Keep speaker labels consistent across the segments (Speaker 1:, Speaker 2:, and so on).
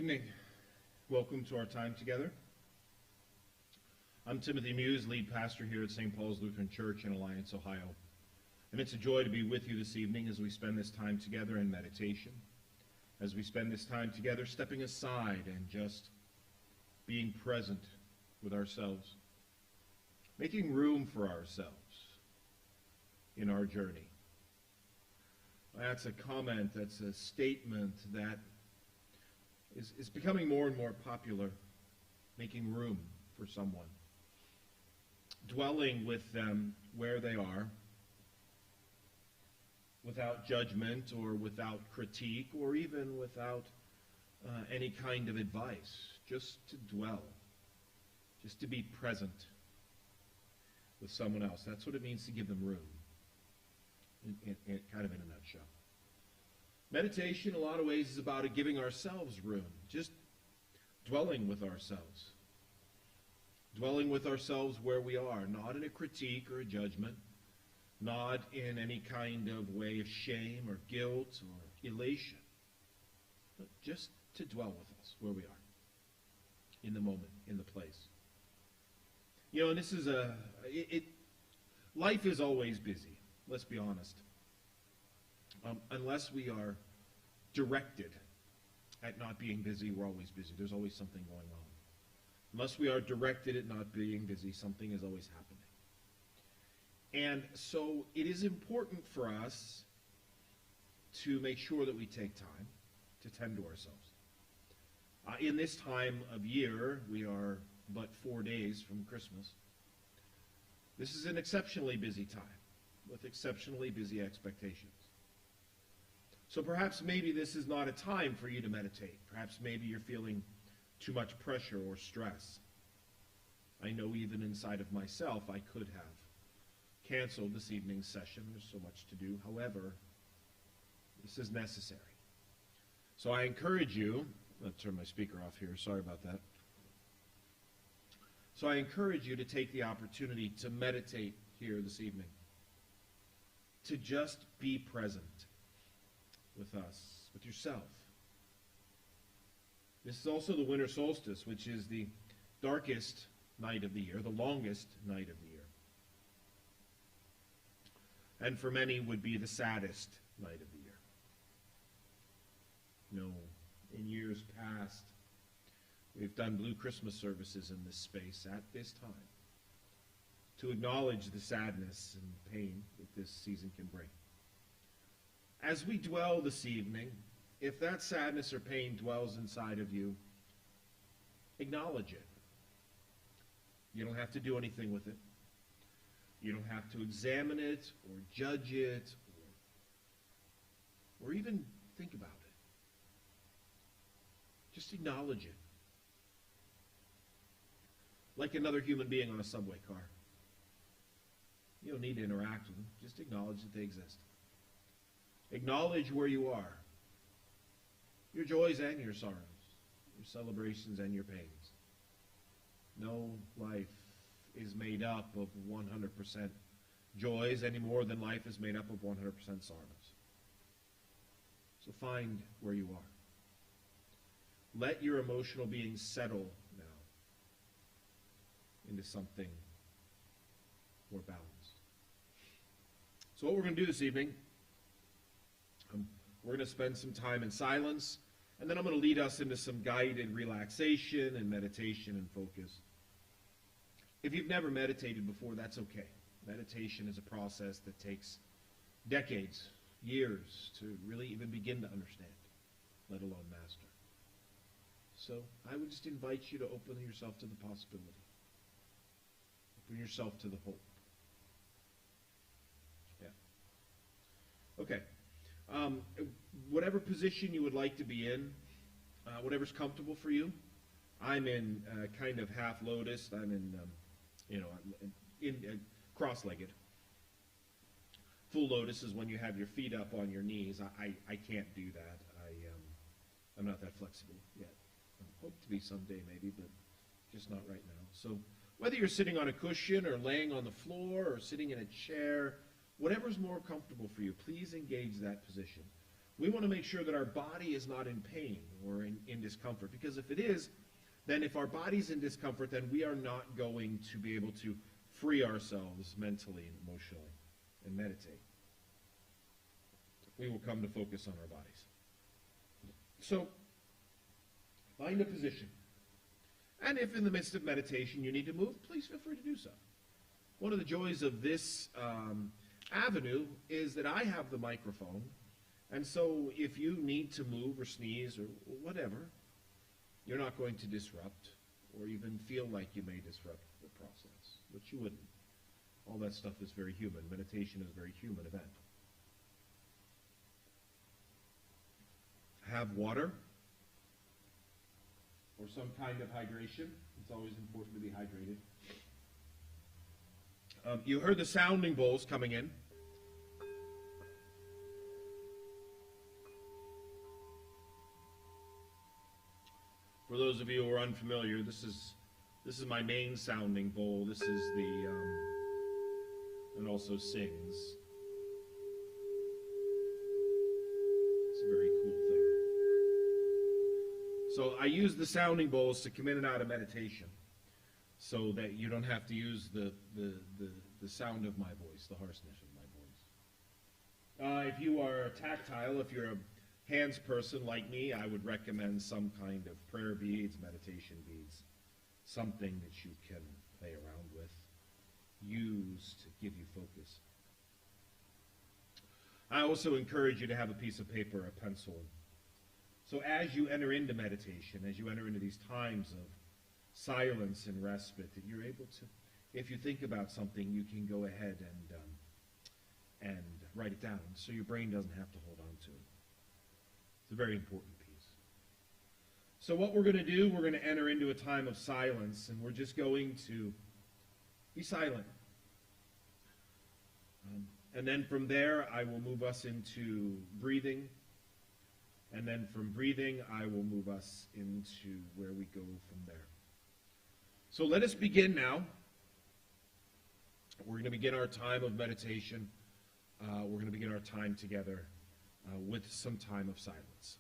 Speaker 1: evening. Welcome to our time together. I'm Timothy Muse, lead pastor here at St. Paul's Lutheran Church in Alliance, Ohio. And it's a joy to be with you this evening as we spend this time together in meditation, as we spend this time together stepping aside and just being present with ourselves, making room for ourselves in our journey. That's a comment, that's a statement that is becoming more and more popular, making room for someone, dwelling with them where they are, without judgment or without critique or even without any kind of advice, just to dwell, just to be present with someone else. That's what it means to give them room, kind of in a nutshell. Meditation, in a lot of ways, is about giving ourselves room, just dwelling with ourselves. Dwelling with ourselves where we are, not in a critique or a judgment, not in any kind of way of shame or guilt or elation, but just to dwell with us where we are, in the moment, in the place. You know, and this is life is always busy, let's be honest. Unless we are directed at not being busy, we're always busy. There's always something going on. Unless we are directed at not being busy, something is always happening. And so it is important for us to make sure that we take time to tend to ourselves. In this time of year, we are but 4 days from Christmas. This is an exceptionally busy time with exceptionally busy expectations. So perhaps maybe this is not a time for you to meditate. Perhaps maybe you're feeling too much pressure or stress. I know even inside of myself I could have canceled this evening's session. There's so much to do. However, this is necessary. So I encourage you, I'll turn my speaker off here, sorry about that. So I encourage you to take the opportunity to meditate here this evening, to just be present with us, with yourself. This is also the winter solstice, which is the darkest night of the year, the longest night of the year. And for many would be the saddest night of the year. You know, in years past, we've done Blue Christmas services in this space at this time to acknowledge the sadness and pain that this season can bring. As we dwell this evening, if that sadness or pain dwells inside of you, acknowledge it. You don't have to do anything with it. You don't have to examine it or judge it or even think about it. Just acknowledge it. Like another human being on a subway car. You don't need to interact with them. Just acknowledge that they exist. Acknowledge where you are. Your joys and your sorrows. Your celebrations and your pains. No life is made up of 100% joys any more than life is made up of 100% sorrows. So find where you are. Let your emotional being settle now into something more balanced. So what we're going to do this evening, we're going to spend some time in silence, and then I'm going to lead us into some guided relaxation and meditation and focus. If you've never meditated before, that's okay. Meditation is a process that takes decades, years to really even begin to understand, let alone master. So I would just invite you to open yourself to the possibility. Open yourself to the hope. Yeah. Okay. Whatever position you would like to be in, whatever's comfortable for you. I'm in kind of half lotus. I'm in cross-legged. Full lotus is when you have your feet up on your knees. I can't do that. I'm not that flexible yet. I hope to be someday maybe, but just not right now. So whether you're sitting on a cushion or laying on the floor or sitting in a chair, whatever's more comfortable for you, please engage that position. We want to make sure that our body is not in pain or in discomfort, because if it is, then if our body's in discomfort, then we are not going to be able to free ourselves mentally and emotionally and meditate. We will come to focus on our bodies. So, find a position. And if in the midst of meditation you need to move, please feel free to do so. One of the joys of this avenue is that I have the microphone, and so if you need to move or sneeze or whatever, you're not going to disrupt or even feel like you may disrupt the process, which you wouldn't. All that stuff is very human. Meditation is a very human event. Have water or some kind of hydration. It's always important to be hydrated. You heard the sounding bowls coming in. For those of you who are unfamiliar, this is my main sounding bowl. This is the and also sings. It's a very cool thing. So I use the sounding bowls to come in and out of meditation, so that you don't have to use the sound of my voice, the harshness of my voice. If you are tactile, if you're a hands person like me, I would recommend some kind of prayer beads, meditation beads, something that you can play around with, use to give you focus. I also encourage you to have a piece of paper or a pencil. So as you enter into meditation, as you enter into these times of silence and respite, that you're able to, if you think about something, you can go ahead and write it down so your brain doesn't have to hold on to it. It's a very important piece. So what we're going to do, we're going to enter into a time of silence, and we're just going to be silent. And then from there, I will move us into breathing. And then from breathing, I will move us into where we go from there. So let us begin now. We're going to begin our time of meditation. We're going to begin our time together with some time of silence.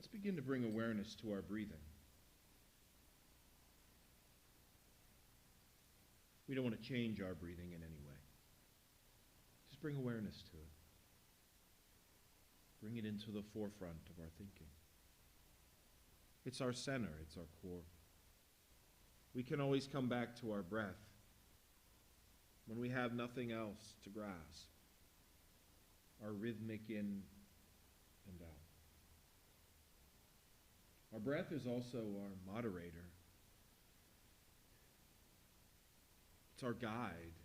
Speaker 1: Let's begin to bring awareness to our breathing. We don't want to change our breathing in any way. Just bring awareness to it. Bring it into the forefront of our thinking. It's our center, it's our core. We can always come back to our breath when we have nothing else to grasp. Our rhythmic in and out. Our breath is also our moderator. It's our guide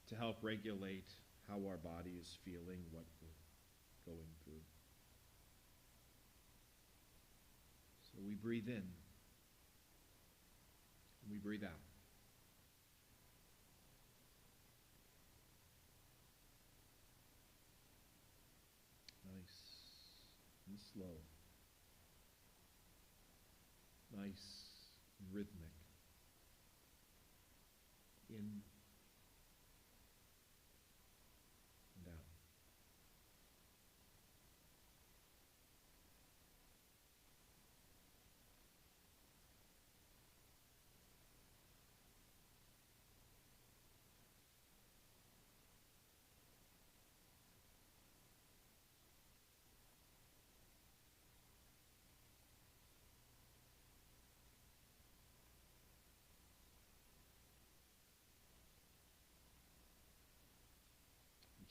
Speaker 1: to help regulate how our body is feeling, what we're going through. So we breathe in, and we breathe out. Nice and slow. Nice and rhythmic. In and out.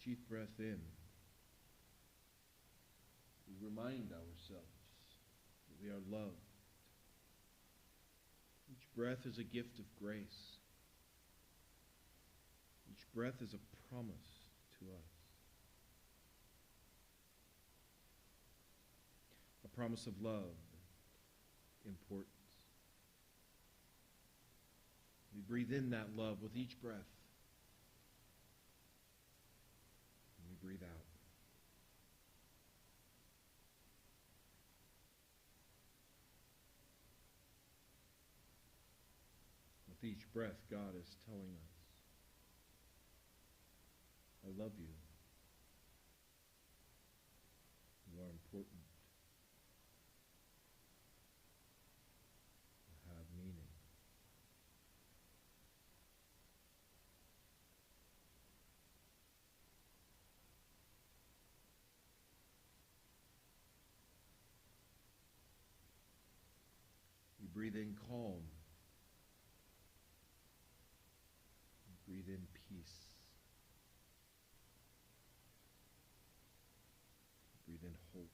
Speaker 1: Each breath in, we remind ourselves that we are loved. Each breath is a gift of grace. Each breath is a promise to us. A promise of love and importance. We breathe in that love with each breath. Breathe out. With each breath, God is telling us, I love you. You are important. You have meaning. Breathe in calm. Breathe in peace. Breathe in hope.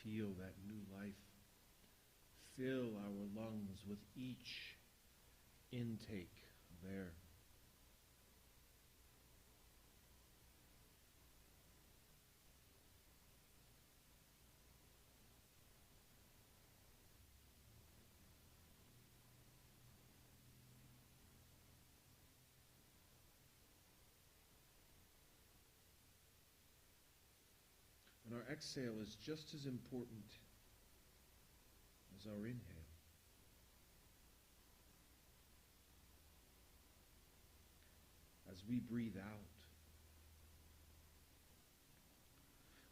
Speaker 1: Feel that new life fill our lungs with each intake of air. And our exhale is just as important as our inhale. As we breathe out,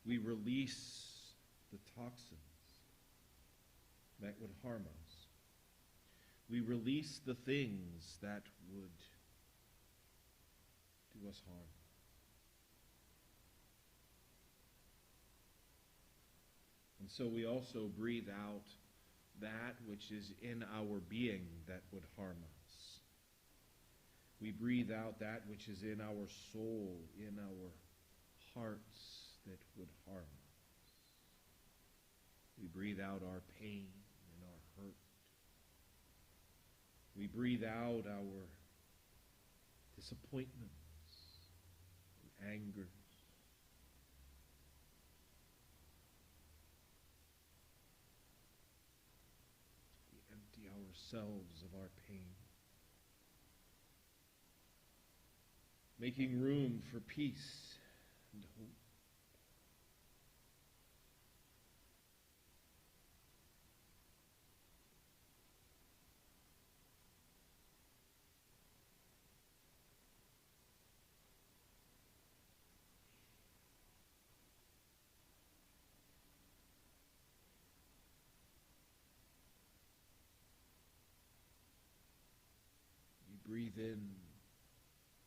Speaker 1: we release the toxins that would harm us. We release the things that would do us harm. And so we also breathe out that which is in our being that would harm us. We breathe out that which is in our soul, in our hearts that would harm us. We breathe out our pain and our hurt. We breathe out our disappointments and anger. ourselves of our pain. Making room for peace and hope. Breathe in